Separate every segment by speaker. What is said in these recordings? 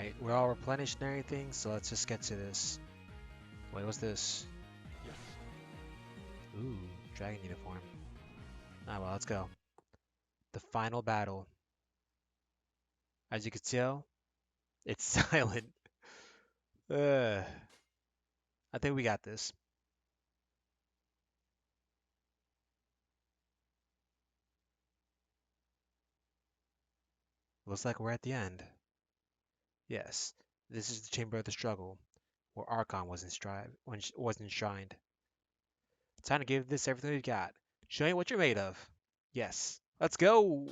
Speaker 1: Alright, we're all replenished and everything, so let's just get to this. Wait, what's this? Ooh, dragon uniform. Ah, well, let's go. The final battle. As you can tell, it's silent. Ugh. I think we got this. Looks like we're at the end. Yes, this is the Chamber of the Struggle, where Archon was enshrined. Time to give this everything we've got. Show me what you're made of. Yes, let's go!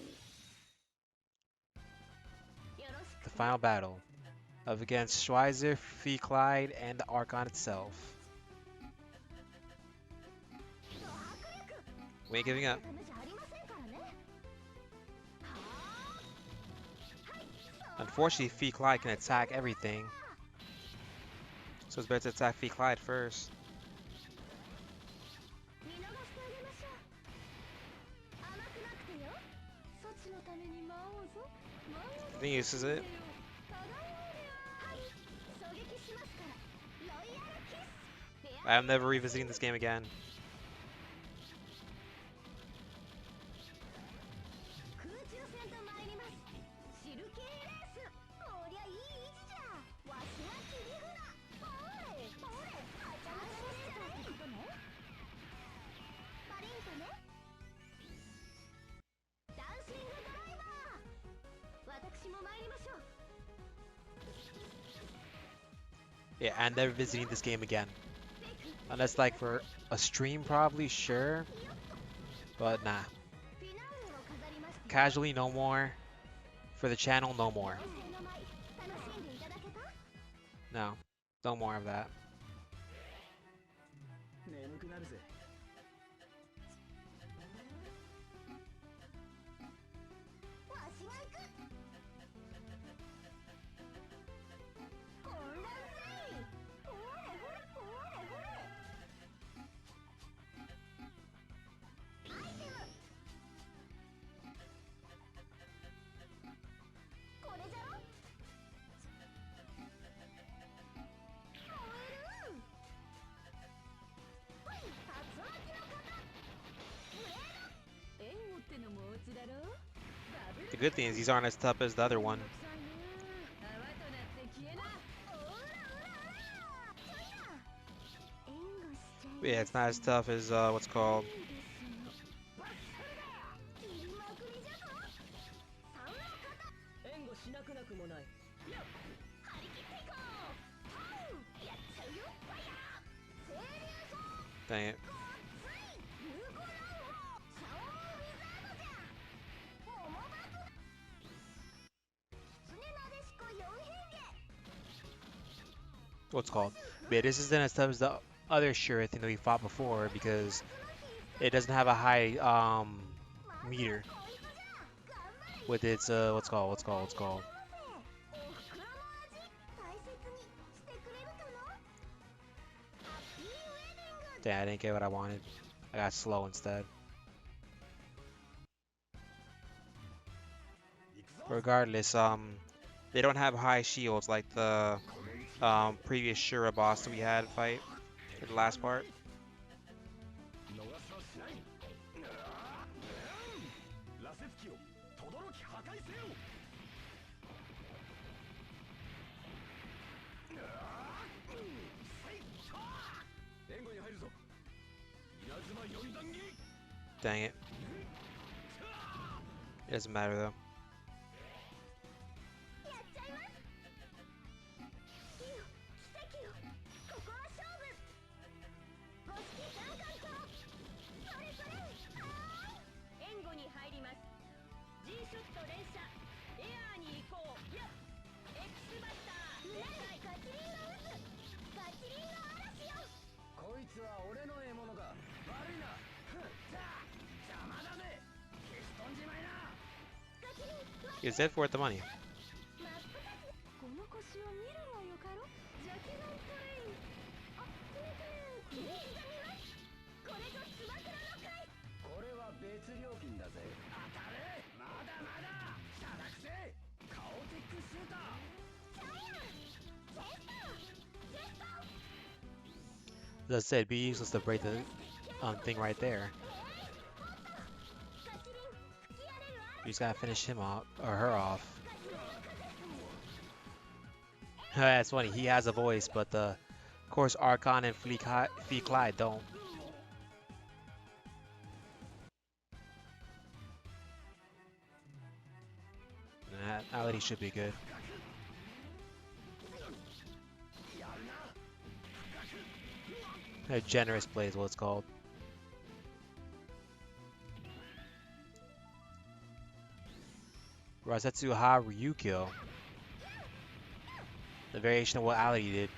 Speaker 1: The final battle. Up against Schweizer, Kleid, and the Archon itself. We ain't giving up. Unfortunately, Kleid can attack everything. So it's better to attack Kleid first. I think he uses it. I'm never revisiting this game again. Yeah, I'm never visiting this game again. Unless like for a stream probably, sure. But nah. Casually, no more. For the channel, no more. No, no more of that. The good thing is these aren't as tough as the other one. But yeah, it's not as tough as what's called. Dang it. What's called. But yeah, this isn't as tough as the other Shura thing that we fought before because it doesn't have a high meter with its what's called. Damn, I didn't get what I wanted. I got slow instead. Regardless, they don't have high shields like the previous Shura boss that we had fight in the last part. Dang it. It doesn't matter though. Is it worth the money? As I said, it'd be useless to break the thing right there. You just gotta finish him off or her off. That's funny. He has a voice, but of course, Archon and Kleid don't. Now that he should be good. A generous play is what it's called. Rasetsu Ha Ryukyo. The variation of what Ali did.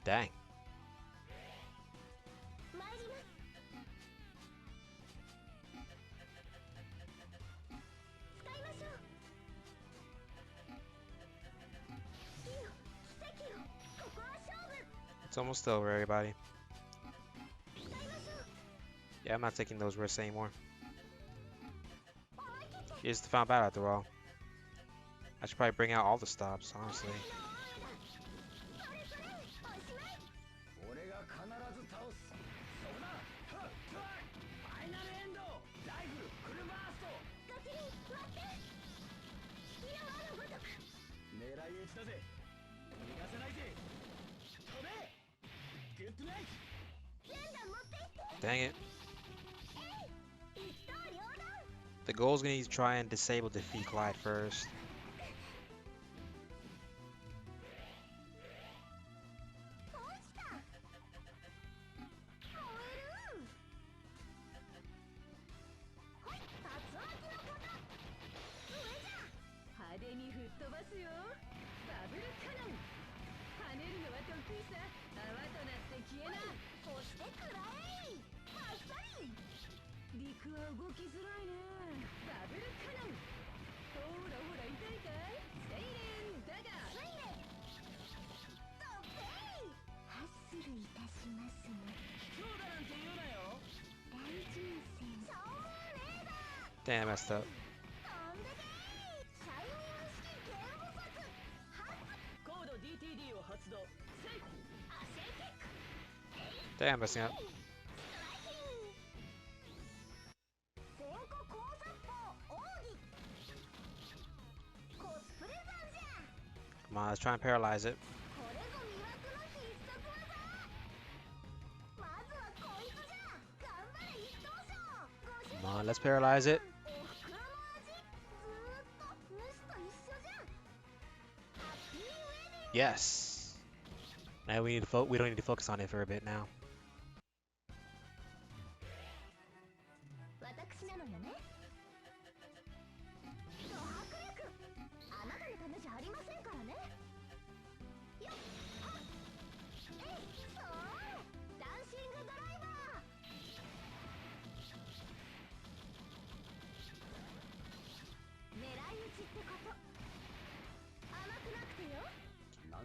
Speaker 1: Dang. It's almost over, everybody. Yeah, I'm not taking those risks anymore. It's the final battle after all. I should probably bring out all the stops, honestly. Dang it. The goal is going to try and disable defeat Kleid first. Damn, I messed up. Damn, messing up. Come on, let's try and paralyze it. Come on, let's paralyze it. Yes. Now we need to we don't need to focus on it for a bit now.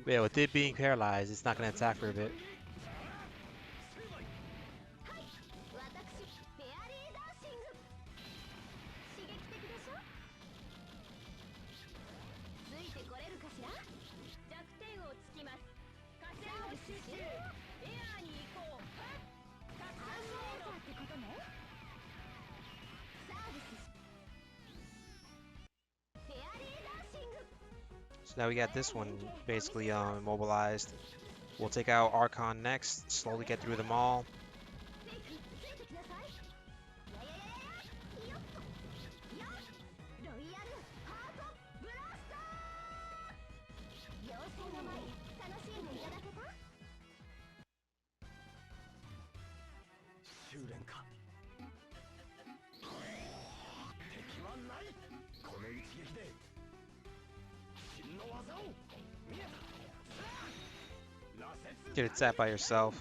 Speaker 1: But yeah, with it being paralyzed, it's not going to attack for a bit. So now we got this one basically immobilized. We'll take out Archon next, slowly get through them all. Get it set by yourself.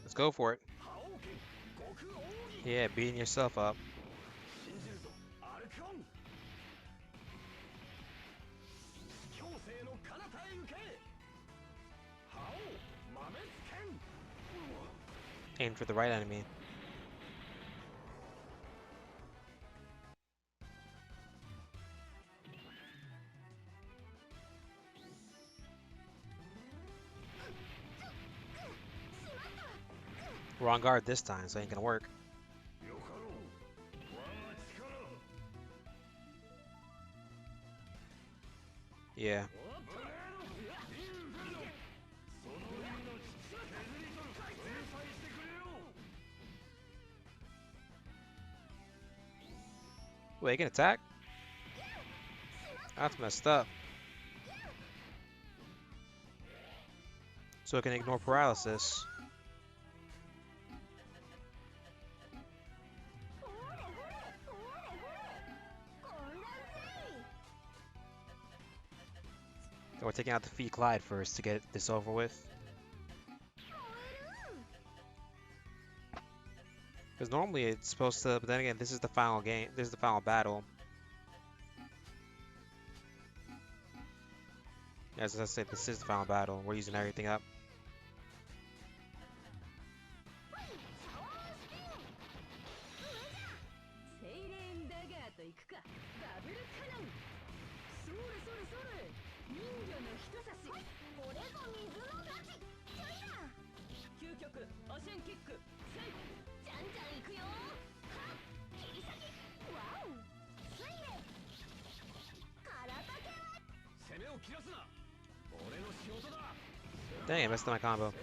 Speaker 1: Let's go for it. Yeah, beating yourself up. Aim for the right enemy. We're on guard this time, so it ain't gonna work. Yeah. Wait, he can attack? That's messed up. So it can ignore paralysis. So we're taking out the Kleid first to get this over with. Because normally it's supposed to, but then again, this is the final game. This is the final battle. As I said, this is the final battle. We're using everything up. Dang, I messed up my combo.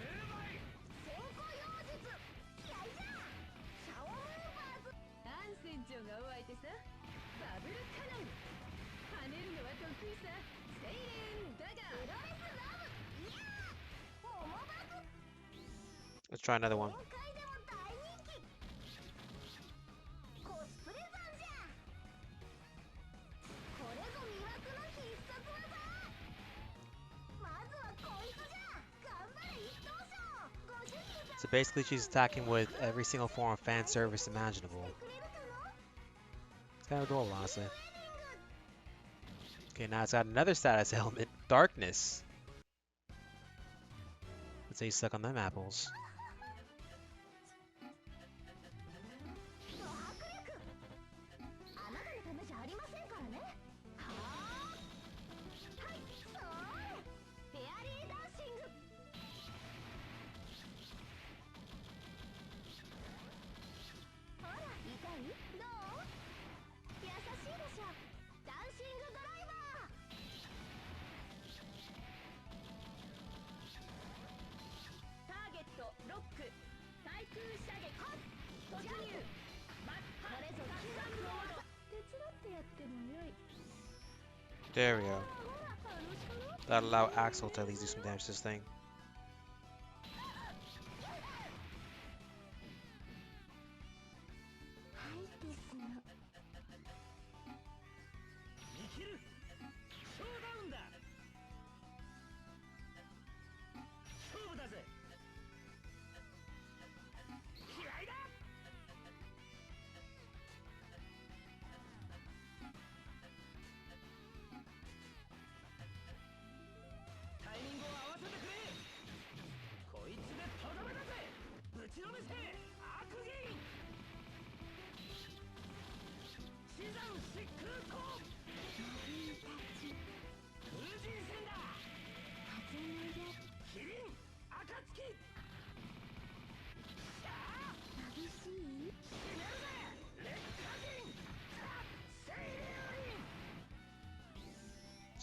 Speaker 1: Let's try another one. So basically she's attacking with every single form of fan service imaginable. It's kind of adorable, honestly. Okay, now it's got another status element, darkness. Let's say you suck on them apples. There we go. That'll allow Axel to at least do some damage to this thing.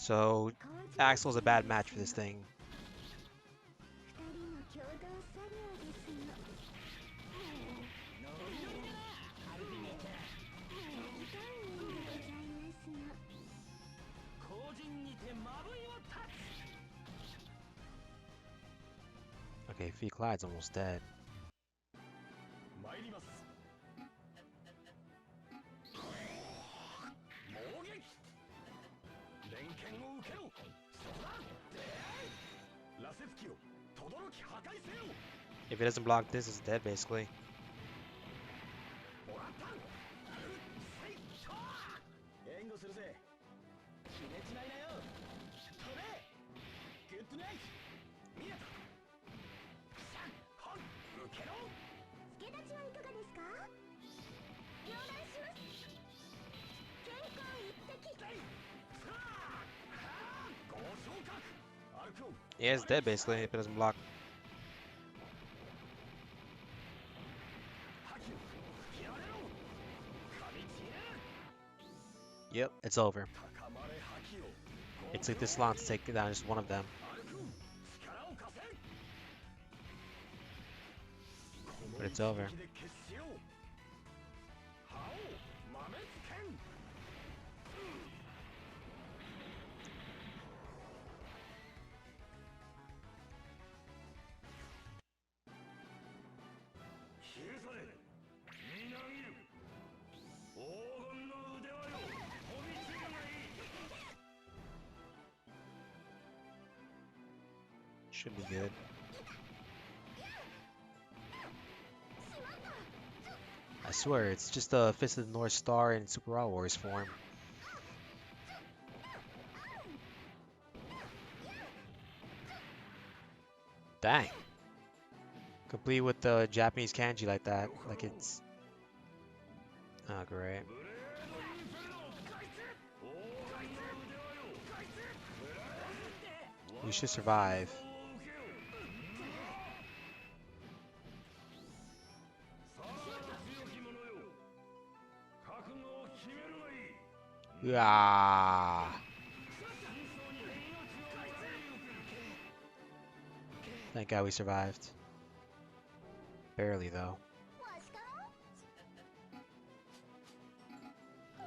Speaker 1: So Axel's a bad match for this thing. Okay, Kleid's almost dead. If it doesn't block this, it's dead basically. Yeah, it's dead basically if it doesn't block. Yep, it's over. It took this long to take down just one of them. But it's over. Should be good. I swear, it's just a Fist of the North Star in Super Raw Wars form. Dang. Complete with the Japanese kanji like that. Like it's... Oh, great. We should survive. Yeah. Thank God we survived. Barely, though.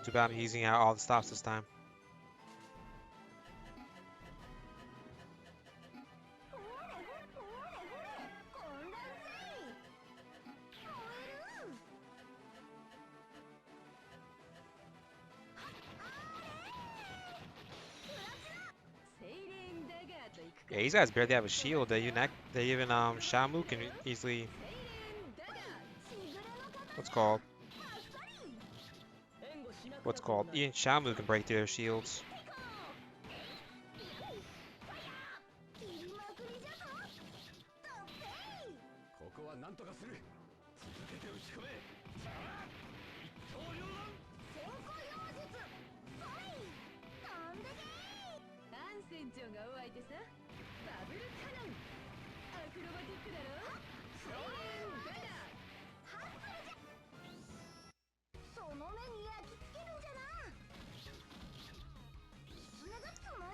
Speaker 1: Too bad I'm using out all the stops this time. Yeah, these guys barely have a shield. They even Shamu can easily... What's called? Even Shamu can break through their shields.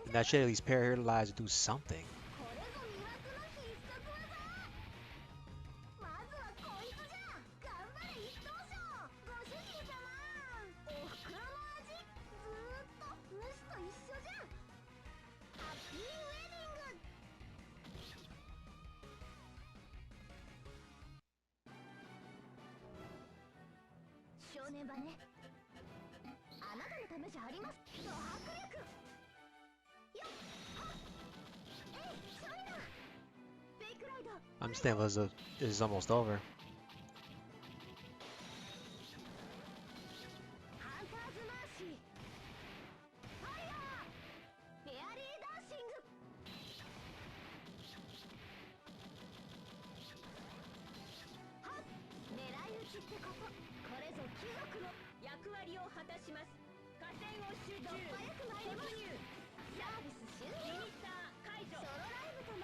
Speaker 1: And that should at least paralyze or do something. I'm just thinking this is almost over.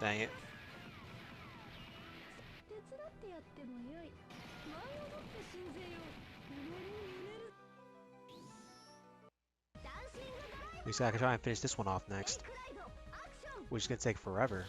Speaker 1: Dang it. We just gotta try and finish this one off next, which is gonna take forever.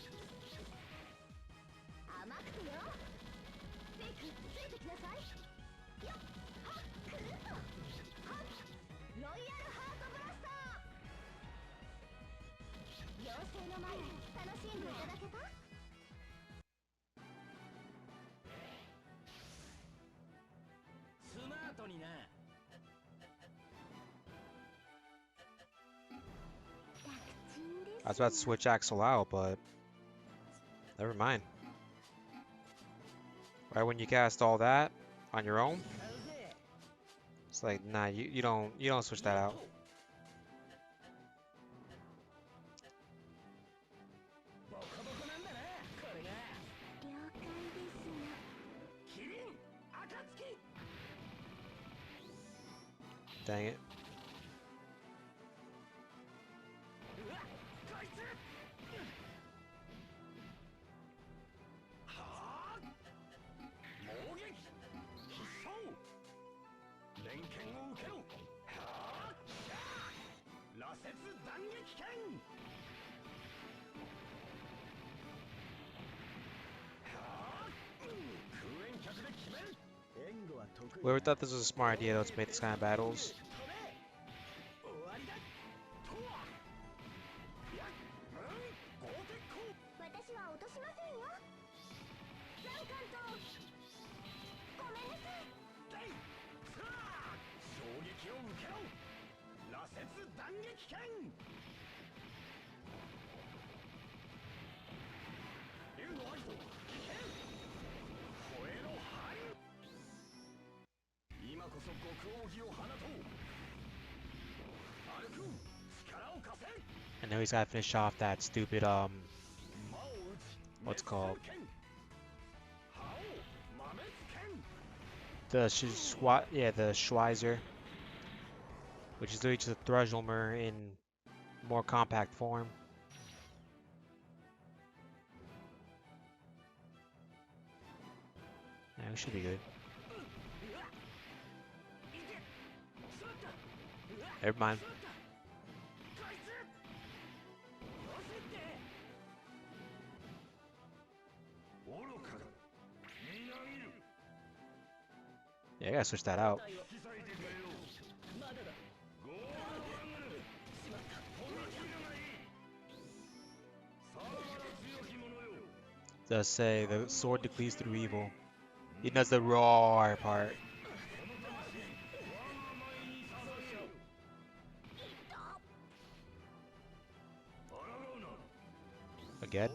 Speaker 1: I was about to switch Axel out, but never mind. Right when you cast all that on your own, it's like, nah, you don't switch that out. Dang it. Whoever thought this was a smart idea though to make this kind of battles? And now he's gotta finish off that stupid what's it called? The the Schweizer, which is literally just a Thresholmer in more compact form. Yeah, we should be good. Never mind. Yeah, I gotta switch that out. Does say the sword depletes through evil. He does the roar part. Again?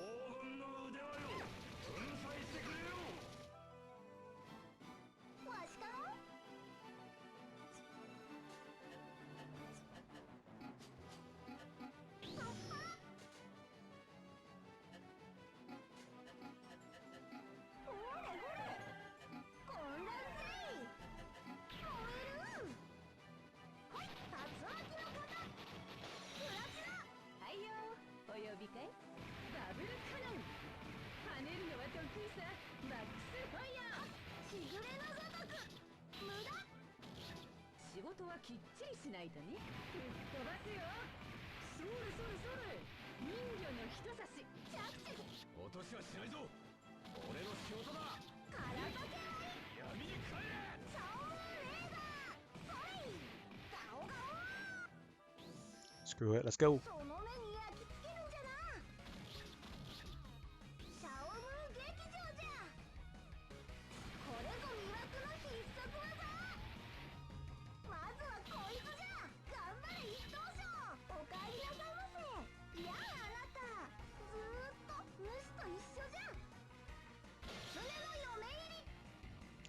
Speaker 1: Screw it, let's go.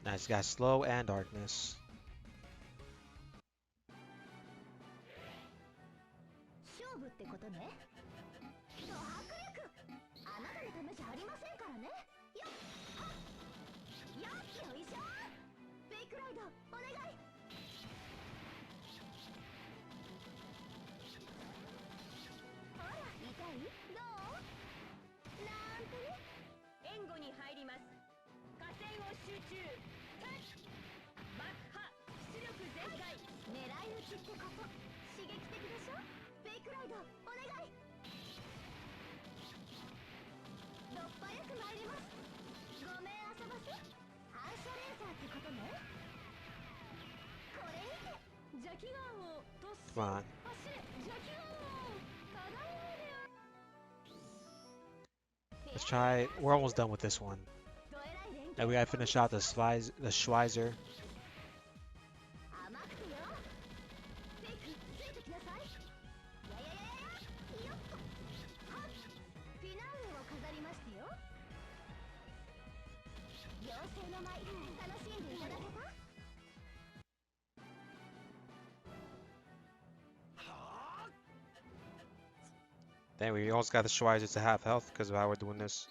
Speaker 1: Nice, got slow and darkness. Come on. Let's try. We're almost done with this one. Now we gotta finish out the Schweizer. Then we almost got the Schweizer to half health because of how we're doing this.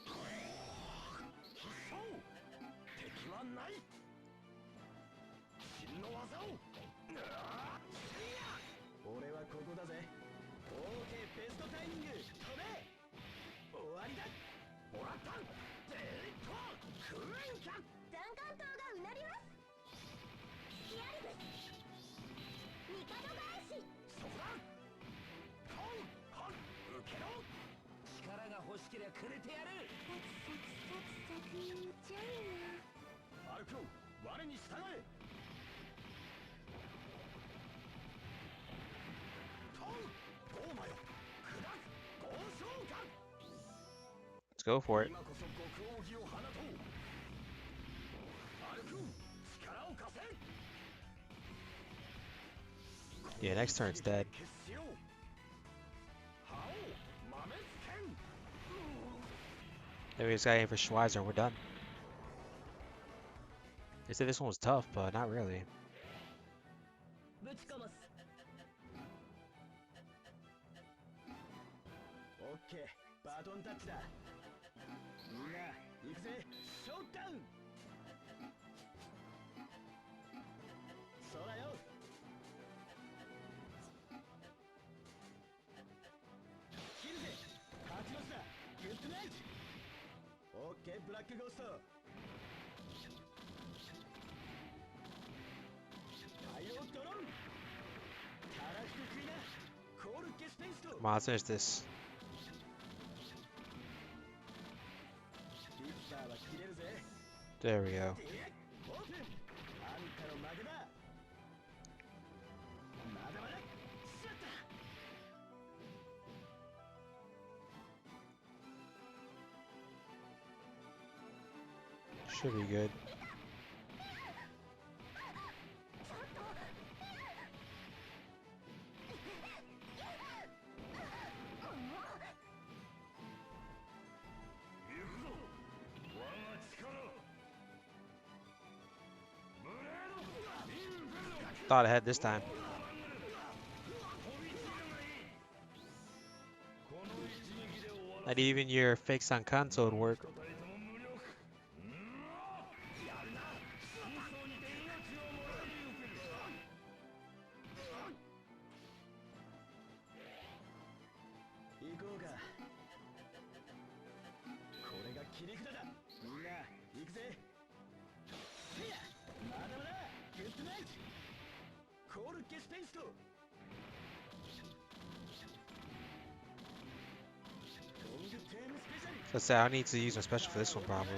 Speaker 1: Let's go for it. Yeah, next turn's dead. Then we just gotta aim for Schweizer and we're done. They said this one was tough, but not really. Come on, let's finish this. There we go. Should be good. Thought ahead this time. Not even your fakes on console would work. Let's say I need to use my special for this one probably.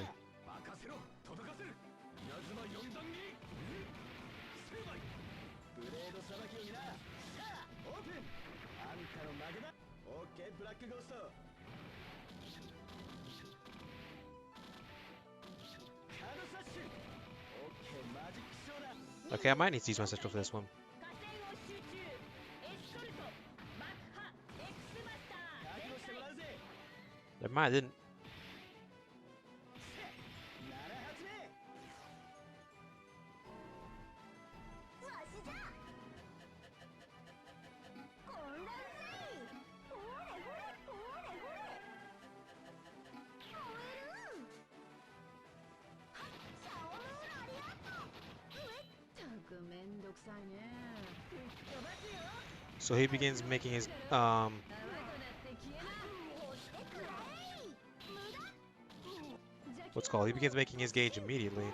Speaker 1: Okay, I might need to use my special for this one. Never mind, I didn't. So he begins making his what's called? He begins making his gauge immediately.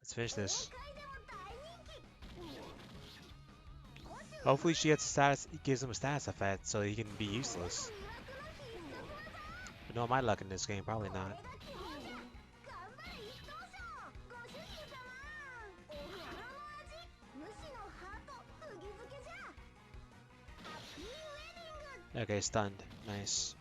Speaker 1: Let's finish this. Hopefully she gets a status, gives him a status effect so he can be useless. But no, my luck in this game, probably not. Okay, stunned. Nice.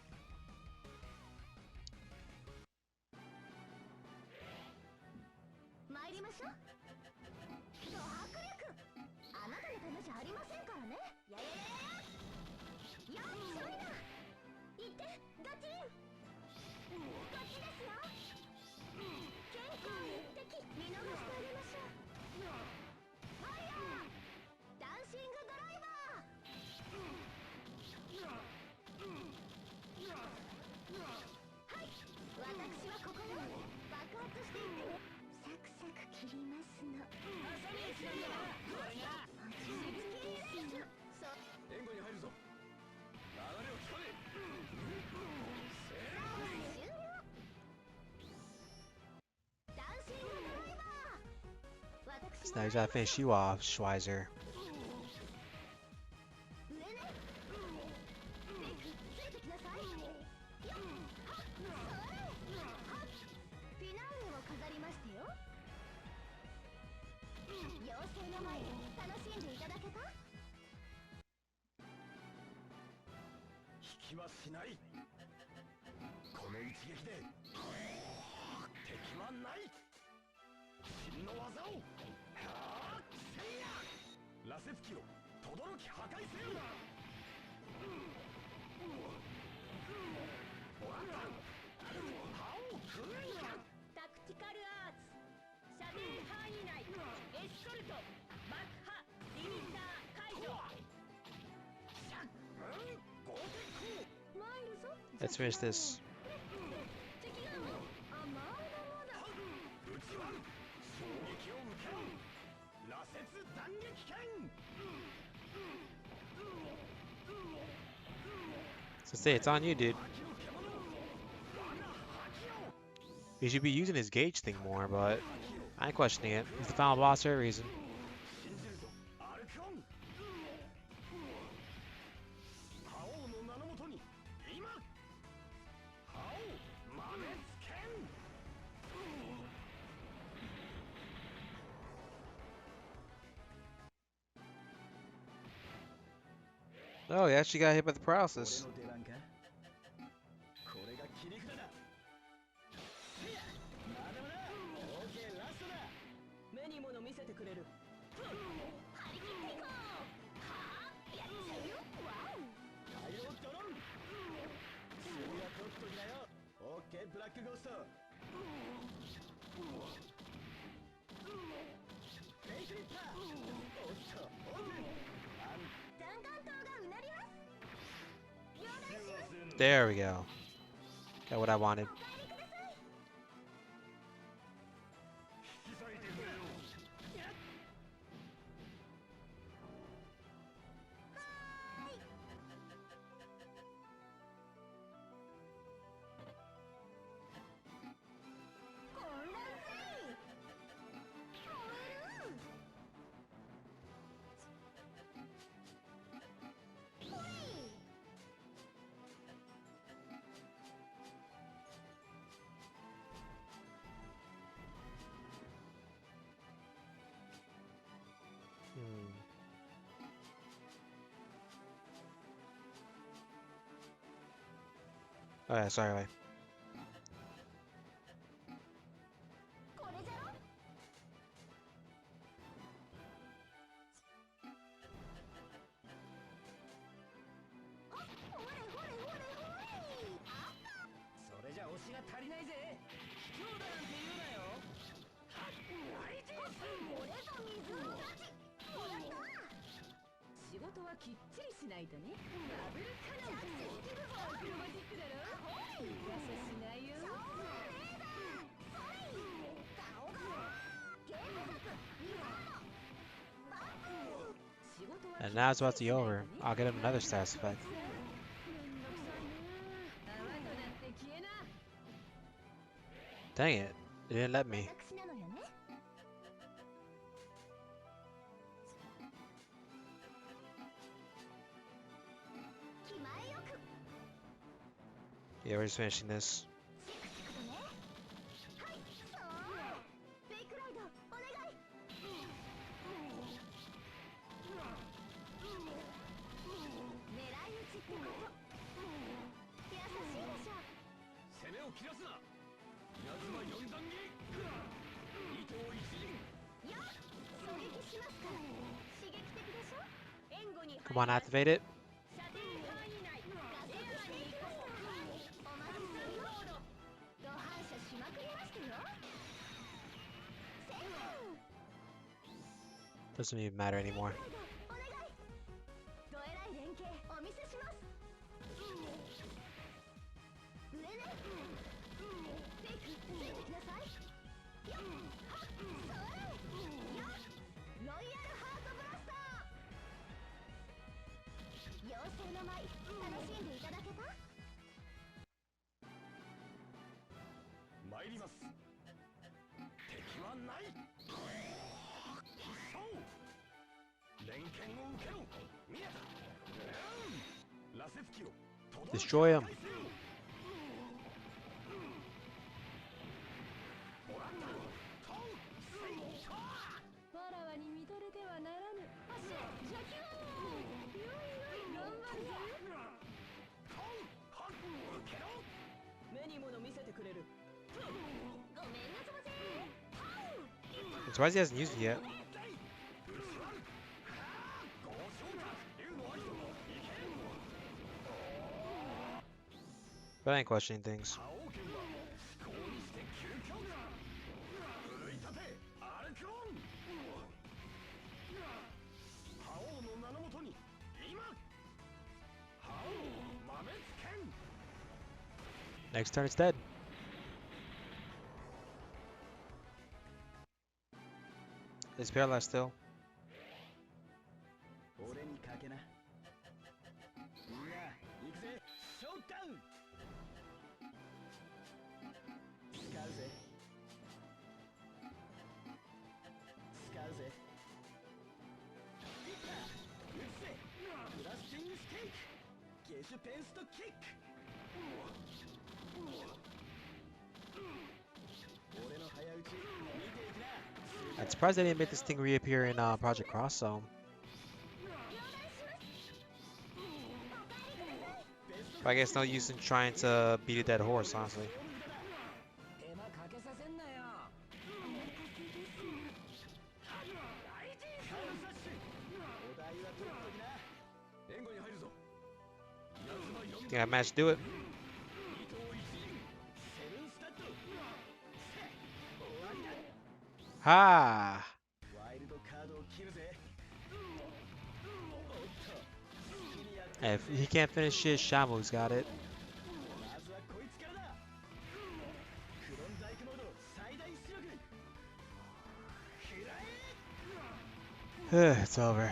Speaker 1: So now he's gotta finish you off, Schweizer. Let's finish this. So say it's on you, dude. He should be using his gauge thing more, but I ain't questioning it. He's the final boss for a reason. Oh, he actually got hit by the paralysis. There we go. Got what I wanted. Oh yeah, sorry. Wait. And now it's about to be over. I'll get him another status effect. Dang it. It didn't let me. Yeah, we're just finishing this. Come on, activate it. Doesn't even matter anymore. Destroy him. I'm surprised he hasn't used it yet. But I ain't questioning things. Next turn it's dead. It's paralyzed still. I'm surprised they didn't make this thing reappear in Project Cross Zone. But I guess no use in trying to beat a dead horse, honestly. Think I managed to do it. Ha! If he can't finish it, Shamu's got it. It's over.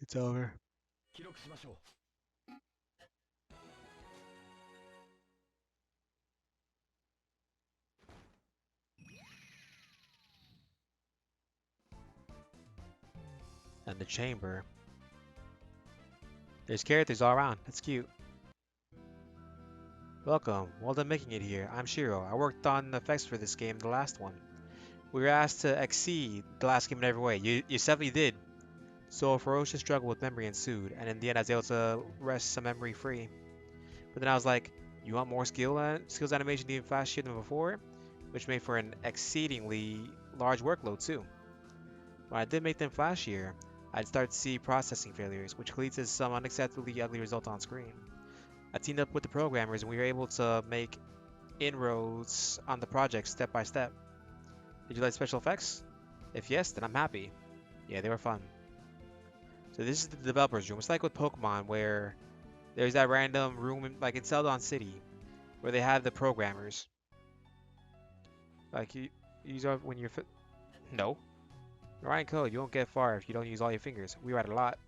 Speaker 1: It's over. And the chamber. There's characters all around. That's cute. Welcome. Well done making it here. I'm Shiro. I worked on the effects for this game, the last one. We were asked to exceed the last game in every way. You definitely did. So a ferocious struggle with memory ensued, and in the end I was able to wrest some memory free. But then I was like, you want more skills animation even faster than before? Which made for an exceedingly large workload too. When I did make them flashier, I'd start to see processing failures, which leads to some unacceptably ugly result on screen. I teamed up with the programmers and we were able to make inroads on the project step by step. Did you like special effects? If yes, then I'm happy. Yeah, they were fun. So this is the developer's room. It's like with Pokemon where there's that random room like in Celadon City where they have the programmers. Like you use when you're no. Writing code, you won't get far if you don't use all your fingers. We write a lot.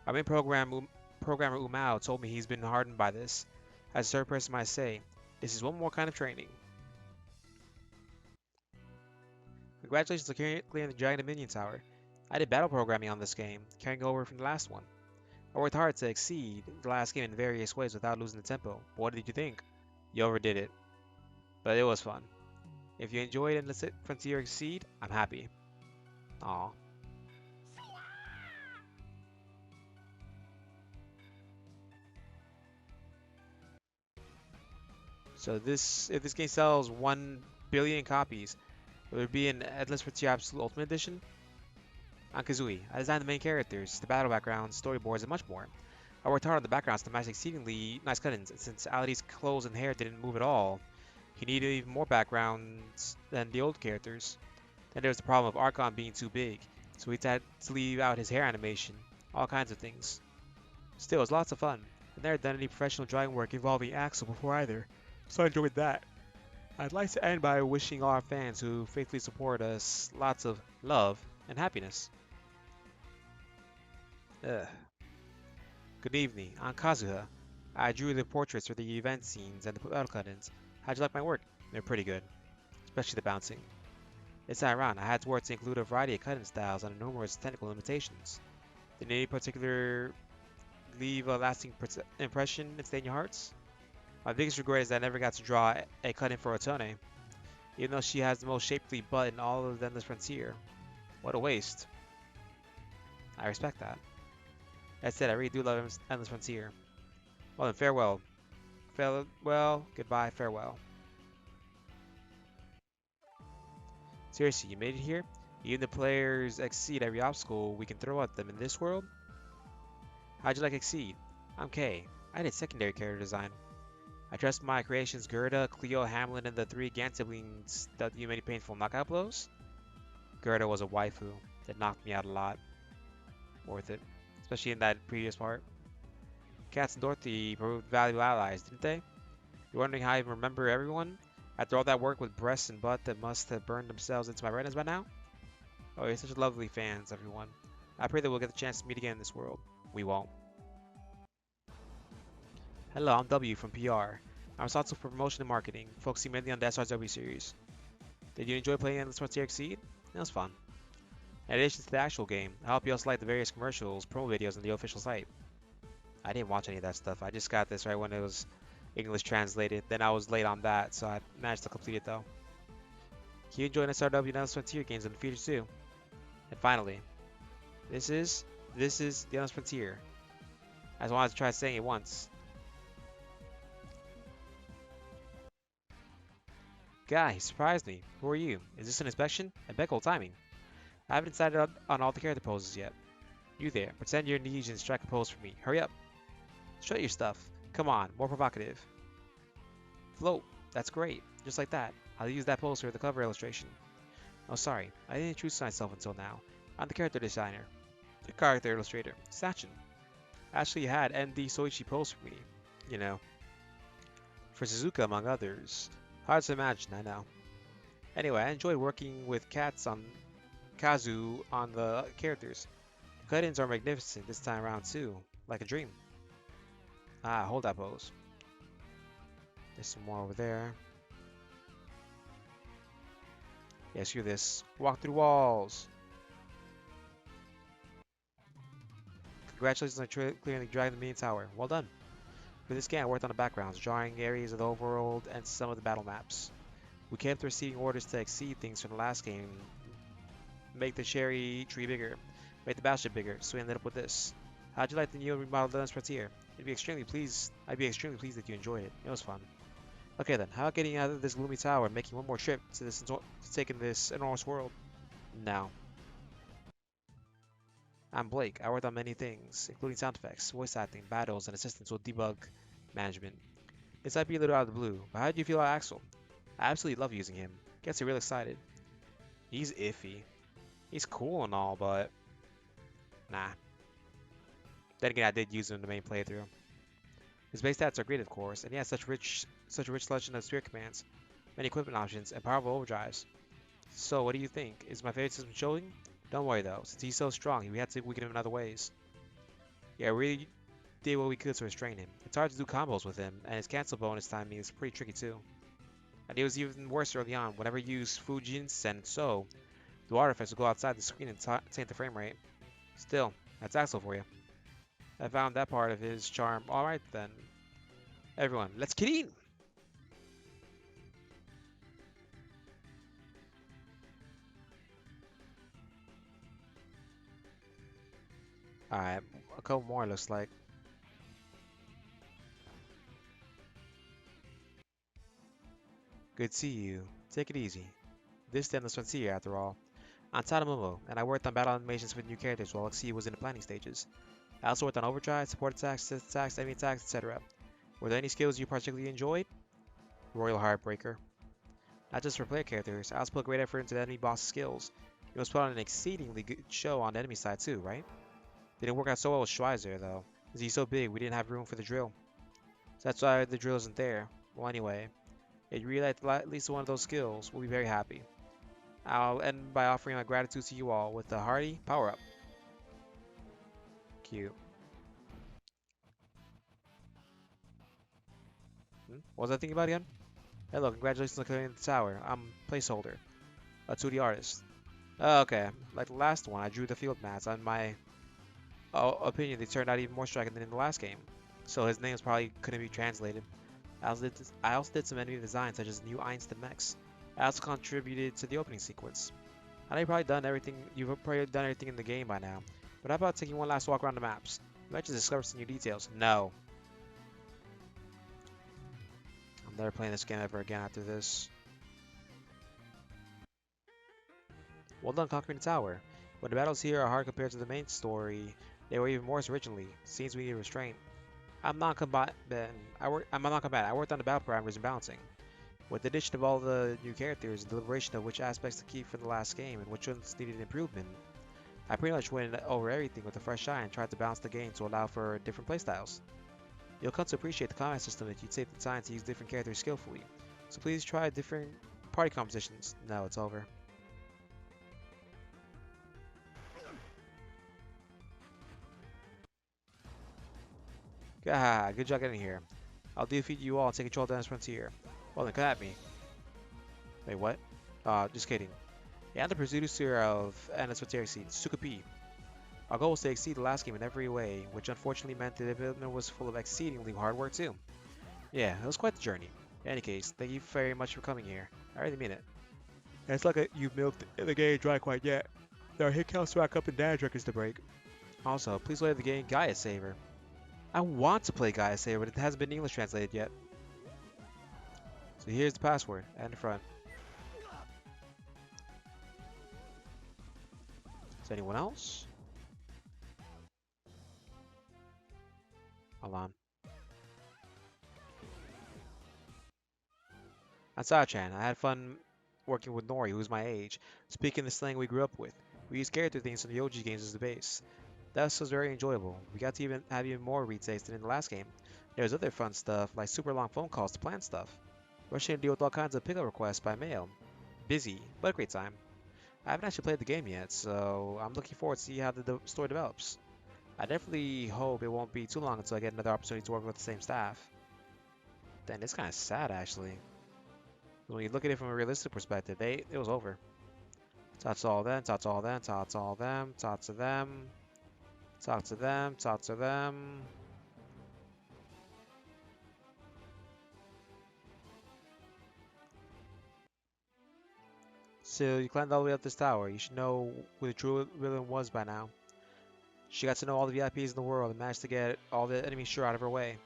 Speaker 1: Our main programmer Umao told me he's been hardened by this. As a third person might say, this is one more kind of training. Congratulations on clearing the Giant Dominion Tower. I did battle programming on this game, carrying over from the last one. I worked hard to exceed the last game in various ways without losing the tempo. But what did you think? You overdid it. But it was fun. If you enjoyed and let Frontier exceed, I'm happy. Aw. So if this game sells 1 billion copies, it would be an Endless Frontier Absolute Ultimate Edition. On Kazooie, I designed the main characters, the battle backgrounds, storyboards, and much more. I worked hard on the backgrounds to match exceedingly nice cut-ins, and since Ali's clothes and hair didn't move at all, he needed even more backgrounds than the old characters. Then there was the problem of Archon being too big, so we had to leave out his hair animation, all kinds of things. Still, it was lots of fun. I've never done any professional drawing work involving Axel before either, so I enjoyed that. I'd like to end by wishing all our fans who faithfully support us lots of love and happiness. Ugh. Good evening, I'm Kazuha. I drew the portraits for the event scenes and the battle cut-ins. How'd you like my work? They're pretty good, especially the bouncing. This time around, I had to work to include a variety of cut-in styles and numerous technical limitations. Did any particular leave a lasting impression and stay in your hearts? My biggest regret is that I never got to draw a cut-in for Otone, even though she has the most shapely butt in all of the Endless Frontier. What a waste. I respect that. That said, I really do love Endless Frontier. Well then, farewell. Farewell, goodbye, farewell. Seriously, you made it here? Even the players exceed every obstacle we can throw at them in this world? How'd you like Exceed? I'm Kay. I did secondary character design. I trust my creations Gerda, Cleo, Hamlin, and the three Gant siblings dealt you many painful knockout blows? Gerda was a waifu that knocked me out a lot. Worth it. Especially in that previous part. Katz and Dorothy proved valuable allies, didn't they? You're wondering how I even remember everyone? After all that work with breasts and butt that must have burned themselves into my retinas by now? Oh, you're such lovely fans, everyone. I pray that we'll get the chance to meet again in this world. We won't. Hello, I'm W from PR. I'm responsible for promotion and marketing, focusing mainly on the SRW series. Did you enjoy playing Endless Frontier Exceed? It was fun. In addition to the actual game, I help you also like the various commercials, promo videos on the official site. I didn't watch any of that stuff. I just got this right when it was English translated. Then I was late on that, so I managed to complete it though. Can you enjoy SRW and Endless Frontier games in the future too? And finally, this is the Endless Frontier. I just wanted to try saying it once. Guy, he surprised me. Who are you? Is this an inspection? Impeccable timing. I haven't decided on all the character poses yet. You there, pretend you're Nige and strike a pose for me. Hurry up. Show your stuff. Come on, more provocative. Float. That's great. Just like that. I'll use that pose for the cover illustration. Oh, sorry. I didn't introduce myself until now. I'm the character designer. The character illustrator. Sachin. Actually had ND Soichi pose for me. You know. For Suzuka, among others. Hard to imagine, I know. Anyway, I enjoyed working with Kazu on the characters. The cut-ins are magnificent this time around too. Like a dream. Ah, hold that pose. There's some more over there. Yeah, screw this. Walk through walls. Congratulations on clearing the Dragon Main Tower. Well done. For this game, I worked on the backgrounds, drawing areas of the overworld and some of the battle maps. We kept receiving orders to exceed things from the last game. Make the cherry tree bigger. Make the battleship bigger, so we ended up with this. How'd you like the new remodeled Endless Frontier? I'd be extremely pleased that you enjoyed it. It was fun. Okay then, how about getting out of this gloomy tower and making one more trip to taking this enormous world? Now, I'm Blake. I worked on many things, including sound effects, voice acting, battles, and assistance with debug management. This might be a little out of the blue, but how did you feel about Axel? I absolutely love using him. Gets me real excited. He's iffy. He's cool and all, but nah. Then again, I did use him in the main playthrough. His base stats are great, of course, and he has such a rich selection of spirit commands, many equipment options, and powerful overdrives. So, what do you think? Is my favorite system showing? Don't worry though, since he's so strong, we had to weaken him in other ways. Yeah, we really did what we could to restrain him. It's hard to do combos with him, and his cancel bonus timing is pretty tricky too. And it was even worse early on. Whenever you use Fujin's and so, the water effects will go outside the screen and taint the frame rate. Still, that's Axel for you. I found that part of his charm. Alright then. Everyone, let's get in! Alright, a couple more looks like. Good to see you. Take it easy. This is the Endless Frontier, after all. I'm Tadamomo, and I worked on battle animations with new characters while XC was in the planning stages. I also worked on overdrive, support attacks, assist attacks, enemy attacks, etc. Were there any skills you particularly enjoyed? Royal Heartbreaker. Not just for player characters, I also put great effort into the enemy boss skills. You must put on an exceedingly good show on the enemy side too, right? Didn't work out so well with Schweizer though, as he's so big we didn't have room for the drill. So that's why the drill isn't there. Well anyway, if you really like at least one of those skills, we'll be very happy. I'll end by offering my gratitude to you all with a hearty power up. Cute. What was I thinking about again? Hello, congratulations on clearing the tower. I'm placeholder, a 2D artist. Oh, okay, like the last one, I drew the field mats. On my opinion, they turned out even more striking than in the last game. So his names probably couldn't be translated. I also did some enemy designs such as new Einstein mechs. I also contributed to the opening sequence. I know you've probably done everything in the game by now. But how about taking one last walk around the maps? You might just discover some new details. No. I'm never playing this game ever again after this. Well done conquering the tower. When the battles here are hard compared to the main story, they were even worse originally. Scenes we need restraint. I'm non-combatant. I'm a non-combatant. I worked on the battle parameters and balancing. With the addition of all the new characters and deliberation of which aspects to keep from the last game and which ones needed improvement, I pretty much went over everything with a fresh eye and tried to balance the game to allow for different playstyles. You'll come to appreciate the combat system if you take the time to use different characters skillfully, so please try different party compositions. No, it's over. Good job getting here. I'll defeat you all and take control of the Endless Frontier. Well then, come at me. Wait, what? Just kidding. Yeah, I'm the producer of Endless Frontier Seed, Suka P. Our goal was to exceed the last game in every way, which unfortunately meant the development was full of exceedingly hard work too. Yeah, it was quite the journey. In any case, thank you very much for coming here. I really mean it. It's like you've milked the game dry quite yet. There are hit counts rack up and damage records to break. Also, please play the game Gaia Saver. I want to play Gaia Saver, but it hasn't been English translated yet. So here's the password and the front. Is anyone else? Hold on. On Sa-chan, I had fun working with Nori, who's my age, speaking the slang we grew up with. We used character themes from the OG games as the base. That was very enjoyable. We got to have even more retakes than in the last game. There was other fun stuff, like super long phone calls to plan stuff. Rushing to deal with all kinds of pickup requests by mail. Busy, but a great time. I haven't actually played the game yet, so I'm looking forward to see how the story develops. I definitely hope it won't be too long until I get another opportunity to work with the same staff. Then it's kind of sad, actually. When you look at it from a realistic perspective, it was over. Talk to all them, talk to all them, talk to all them, talk to them, talk to them, talk to them. So you climbed all the way up this tower. You should know who the true villain was by now. She got to know all the VIPs in the world and managed to get all the enemies sure out of her way.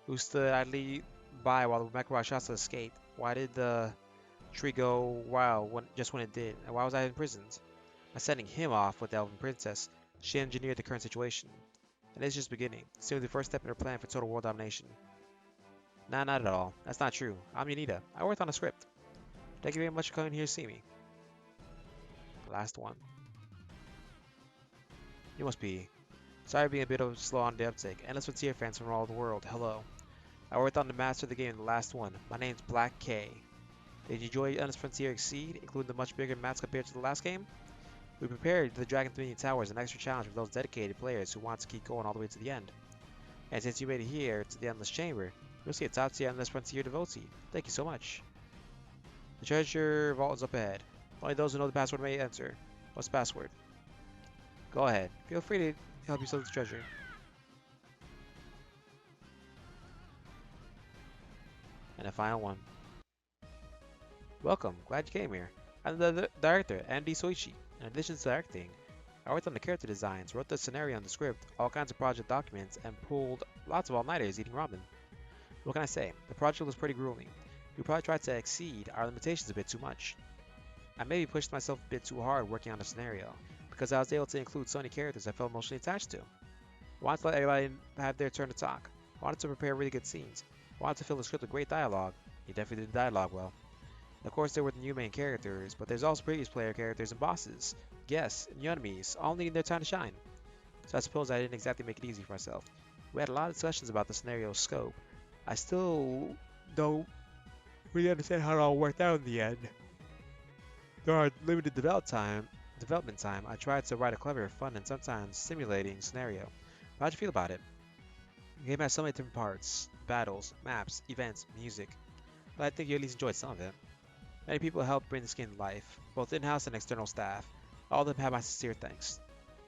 Speaker 1: Who stood idly by while the Mechra shots escaped? Why did the tree go wild just when it did? And why was I imprisoned? By sending him off with the Elven Princess, she engineered the current situation. And it's just beginning. Soon the first step in her plan for total world domination. Nah, not at all. That's not true. I'm Unita. I worked on a script. Thank you very much for coming here to see me. Last one. You must be. Sorry being a bit of slow on the uptake. Endless Frontier fans from all over the world, hello. I worked on the master of the game in the last one. My name's Black K. Did you enjoy Endless Frontier Exceed, including the much bigger maps compared to the last game? We prepared the Dragon Dominion Tower as an extra challenge for those dedicated players who want to keep going all the way to the end. And since you made it here to the Endless Chamber, you'll see a top tier Endless Frontier devotee. Thank you so much. The treasure vault is up ahead. Only those who know the password may enter. What's the password? Go ahead. Feel free to help yourself with the treasure. And a final one. Welcome. Glad you came here. I'm the director, Andy Soichi. In addition to directing, I worked on the character designs, wrote the scenario and the script, all kinds of project documents, and pulled lots of all-nighters eating ramen. What can I say? The project was pretty grueling. We probably tried to exceed our limitations a bit too much. I maybe pushed myself a bit too hard working on the scenario, because I was able to include so many characters I felt emotionally attached to. I wanted to let everybody have their turn to talk. I wanted to prepare really good scenes. I wanted to fill the script with great dialogue. He definitely did the dialogue well. Of course, there were the new main characters, but there's also previous player characters and bosses, guests, and new enemies, all needing their time to shine. So I suppose I didn't exactly make it easy for myself. We had a lot of discussions about the scenario's scope. I still don't really understand how it all worked out in the end. There are limited development time. I tried to write a clever, fun, and sometimes stimulating scenario. How'd you feel about it? The game has so many different parts, battles, maps, events, music, but I think you at least enjoyed some of it. Many people helped bring this game to life, both in-house and external staff. All of them have my sincere thanks.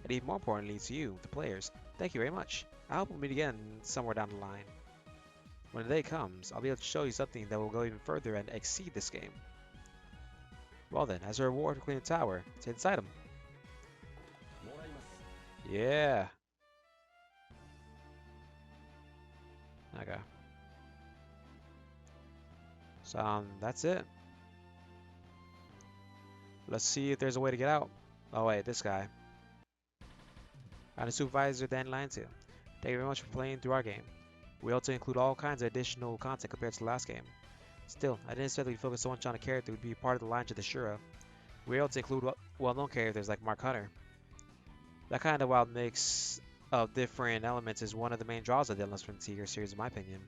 Speaker 1: And even more importantly to you, the players, thank you very much. I hope we'll meet again somewhere down the line. When the day comes, I'll be able to show you something that will go even further and exceed this game. Well then, as a reward for cleaning the tower, stay inside him. Yeah. Okay. So, that's it. Let's see if there's a way to get out. Oh wait, this guy. I'm the supervisor Dandelion too. Thank you very much for playing through our game. We also include all kinds of additional content compared to the last game. Still, I didn't necessarily focus so much on a character who would be part of the line to the Shura. We were able to include well-known characters like Mark Hunter. That kind of wild mix of different elements is one of the main draws of the Endless Frontier series, in my opinion.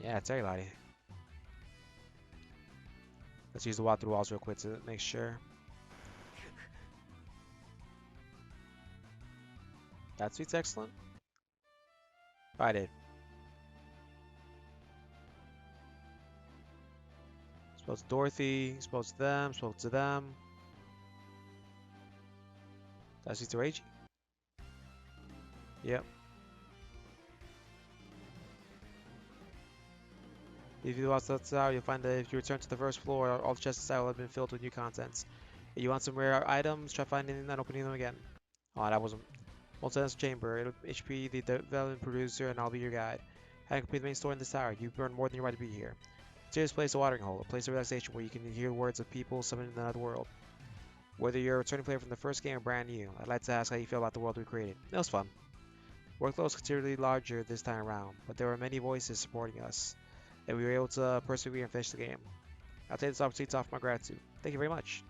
Speaker 1: Yeah, it's everybody. Let's use the walk through walls real quick to make sure. That suite's excellent. I did. Spoke to Dorothy, spoke to them, spoke to them. That suite's to Rage. Yep. If you watch that tower, you'll find that if you return to the first floor, all the chests inside will have been filled with new contents. If you want some rare items, try finding them and opening them again. Oh, that wasn't. Multi chamber. It'll HP, the development producer, and I'll be your guide. Having completed the main story in this tower, you've earned more than your right to be here. Serious place, a watering hole, a place of relaxation where you can hear words of people summoned in another world. Whether you're a returning player from the first game or brand new, I'd like to ask how you feel about the world we created. It was fun. Workload was considerably larger this time around, but there were many voices supporting us, and we were able to persevere and finish the game. I'll take this opportunity to offer my gratitude. Thank you very much.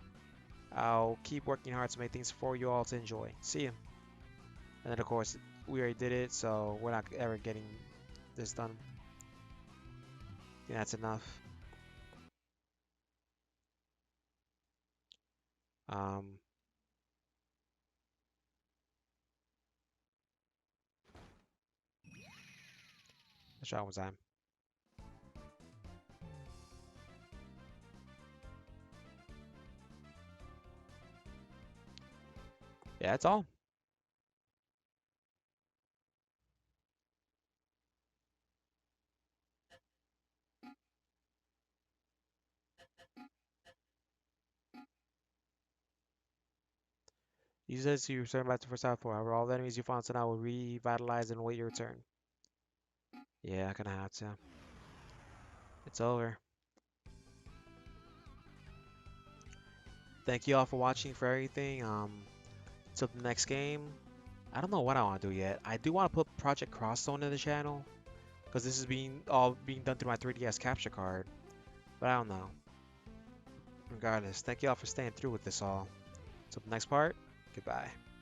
Speaker 1: I'll keep working hard to make things for you all to enjoy. See you. And then of course, we already did it, so we're not ever getting this done. Yeah, that's enough. Um, let's try one more time. Yeah, that's all. You said you return back to first half 4. However, all the enemies you found tonight will revitalize and await your return. Yeah, gonna have to. It's over. Thank you all for watching for everything. Till the next game. I don't know what I want to do yet. I do want to put Project Crosstone in the channel because this is being done through my 3DS capture card. But I don't know. Regardless, thank you all for staying through with this all. Till the next part, goodbye.